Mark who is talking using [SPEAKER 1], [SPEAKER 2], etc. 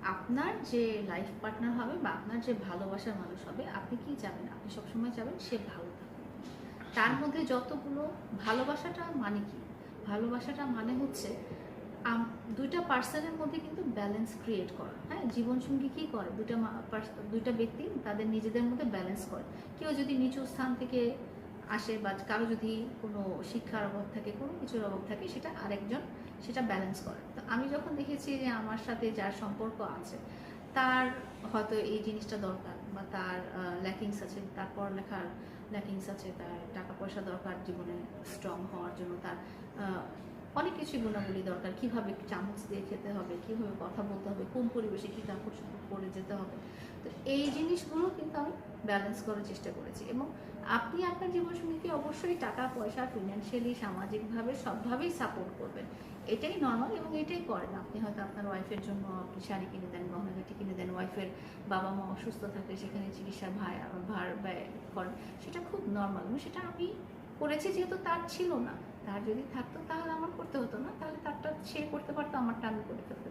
[SPEAKER 1] আপনার যে life partner হবে বা আপনার যে ভালোবাসার মানুষ হবে, আপনি কি চাবেন? আপনি সবসময় চাবেন সে ভালো থাকুক। তার মধ্যে যতগুলো ভালোবাসাটা মানে কি? ভালোবাসাটা মানে হচ্ছে আম ২ টা পার্সনের মধ্যে কিন্তু ব্যালেন্স ক্রিয়েট করা। হ্যাঁ? জীবনসঙ্গী কি করে? ২ টা ব্যক্তি তাদের নিজেদের মধ্যে ব্যালেন্স করে। কেউ যদি নিচু স্থান থেকে আসে বা কারো যদি কোনো শিক্ষার অভাব থাকে, কোনো কিছুর অভাব থাকে, সেটা আরেকজন সেটা ব্যালেন্স করে। তো আমি যখন দেখেছি যে আমার সাথে যার সম্পর্ক আছে, তার হয়তো এই জিনিসটা দরকার বা তার ল্যাকিংস আছে, তার পড়ালেখার ল্যাকিংস আছে, তার টাকা পয়সা দরকার জীবনে স্ট্রং হওয়ার জন্য, তার আ অনেক কিছুই গুণাবলী দরকার। কিভাবে চামচ দিয়ে খেতে হবে, কিভাবে কথা বলতে হবে, কোন পরিবেশে কি কাপড়-চোপড় পরে যেতে হবে। তো এই জিনিসগুলো কিন্তু আমি ব্যালেন্স করার চেষ্টা করেছি এবং আপনি আপনার জীবনসঙ্গীকে অবশ্যই টাকা পয়সা, ফিন্যান্সিয়ালি, সামাজিকভাবে সবভাবেই সাপোর্ট করবেন। এটাই নরমাল এবং এটাই করেন। আপনি হয়তো আপনার ওয়াইফের জন্য আপনি শাড়ি কিনে দেন, গহনাগাটি কিনে দেন। ওয়াইফের বাবা-মা অসুস্থ থাকলে সেখানে চিকিৎসার ভার ব্যয় করেন। সেটা খুব নরমাল এবং সেটা আমি করেছি যেহেতু তার ছিল না। তার যদি থাকতো তাহলে আমার করতে হতো না। তাহলে তারটা সে করতে পারতো, আমারটা আমি করে ফেলতাম।